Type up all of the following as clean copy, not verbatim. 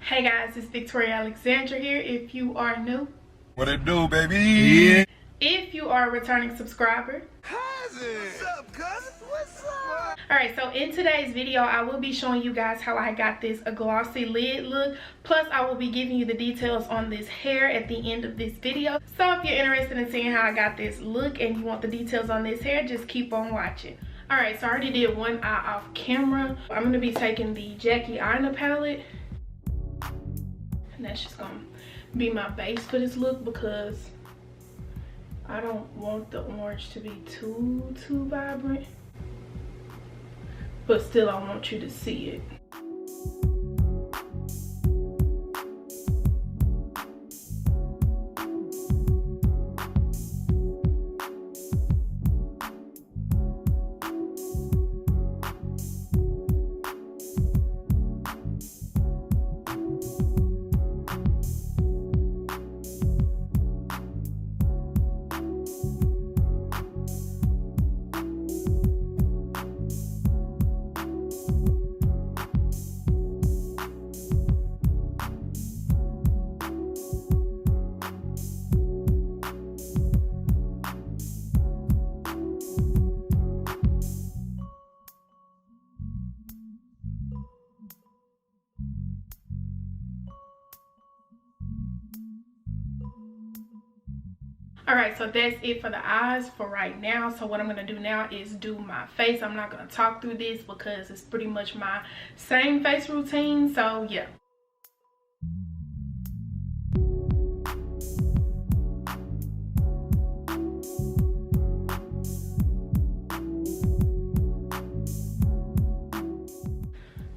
Hey guys, it's Victoria Alexandra here. If you are new, what it do, baby? Yeah. If you are a returning subscriber, Cousin, what's up, cousin? What's up? Alright, so in today's video, I will be showing you guys how I got this a glossy lid look. Plus, I will be giving you the details on this hair at the end of this video. So if you're interested in seeing how I got this look and you want the details on this hair, just keep on watching. Alright, so I already did one eye off camera. I'm going to be taking the Aina palette. And that's just going to be my base for this look because I don't want the orange to be too vibrant. But still, I want you to see it. Alright, so that's it for the eyes for right now. So what I'm going to do now is do my face. I'm not going to talk through this because it's pretty much my same face routine. So yeah.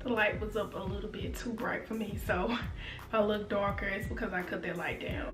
The light was up a little bit too bright for me. So if I look darker, it's because I cut that light down.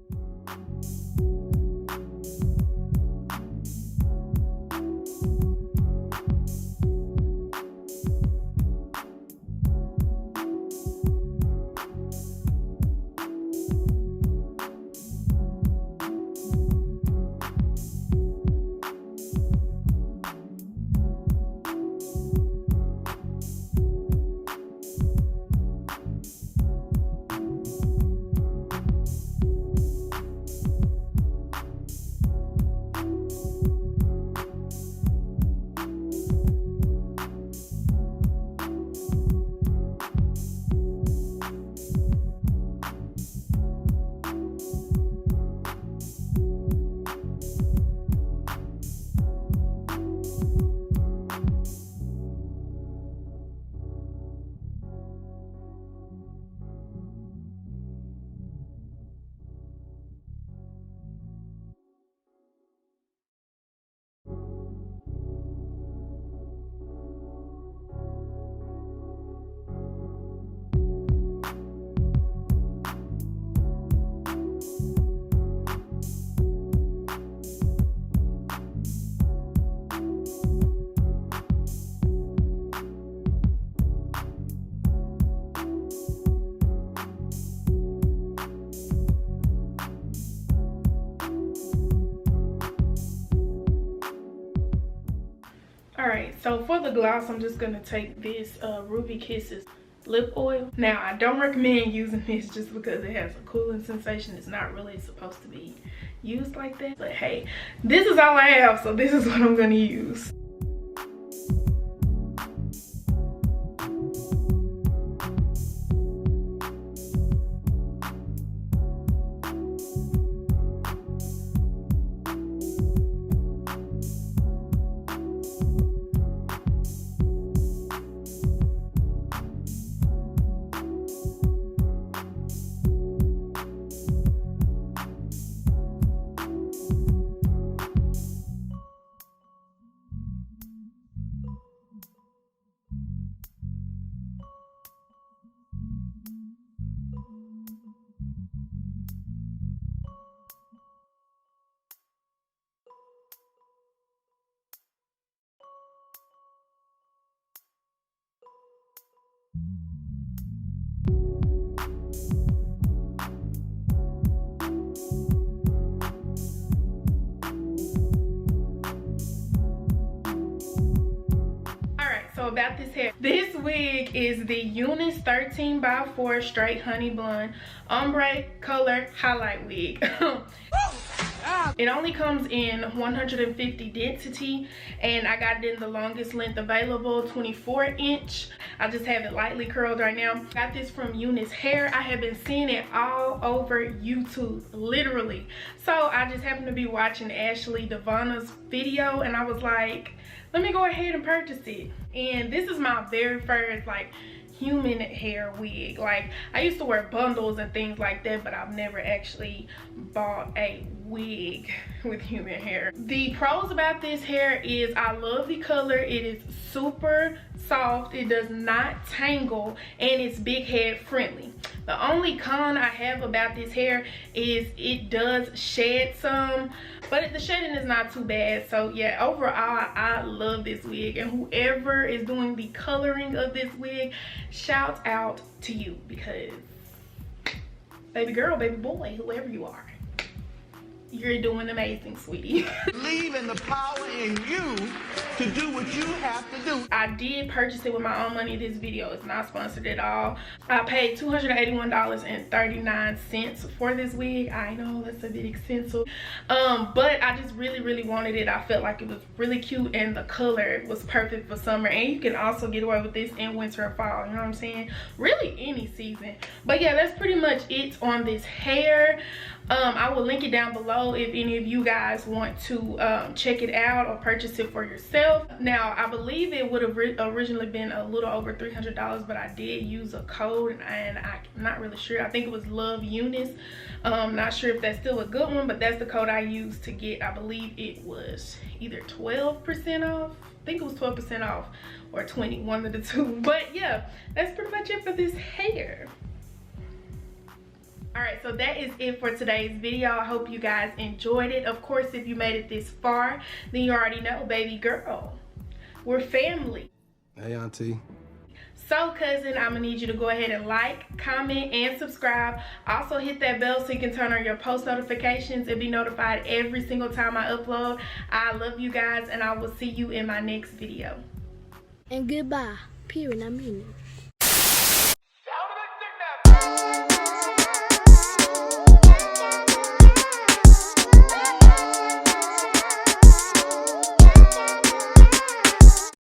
Alright, so for the gloss, I'm just going to take this Ruby Kisses lip oil. Now, I don't recommend using this just because it has a cooling sensation. It's not really supposed to be used like that. But hey, this is all I have, so this is what I'm going to use. about this hair, this wig is the Eunice 13x4 straight honey blonde ombre color highlight wig. It only comes in 150 density, and I got it in the longest length available, 24 inch. I just have it lightly curled right now. Got this from Eunice Hair. I have been seeing it all over YouTube, literally. So I just happened to be watching Ashley Devana's video, and I was like, let me go ahead and purchase it. And this is my very first like human hair wig. Like, I used to wear bundles and things like that, but I've never actually bought a wig with human hair. The pros about this hair is I love the color. It is super soft, it does not tangle, and it's big head friendly. The only con I have about this hair is it does shed some, but the shedding is not too bad. So yeah, overall I love this wig, and whoever is doing the coloring of this wig, shout out to you, because baby girl, baby boy, whoever you are, you're doing amazing, sweetie. Believe in the power in you to do what you have to do. I did purchase it with my own money. This video is not sponsored at all. I paid $281.39 for this wig. I know that's a bit expensive, but I just really wanted it. I felt like it was really cute, and the color was perfect for summer, and you can also get away with this in winter and fall, you know what I'm saying, really any season. But yeah, that's pretty much it on this hair. I will link it down below if any of you guys want to check it out or purchase it for yourself. Now, I believe it would have originally been a little over $300, but I did use a code, and I'm not really sure. I think it was Love Eunice. Not sure if that's still a good one, but that's the code I used to get. I believe it was either 12% off. I think it was 12% off or 20, one of the two. But yeah, that's pretty much it for this hair. Alright, so that is it for today's video. I hope you guys enjoyed it. Of course, if you made it this far, then you already know, baby girl, we're family. Hey, auntie. So, cousin, I'm gonna need you to go ahead and like, comment, and subscribe. Also, hit that bell so you can turn on your post notifications and be notified every single time I upload. I love you guys, and I will see you in my next video. And goodbye. Period. I mean it.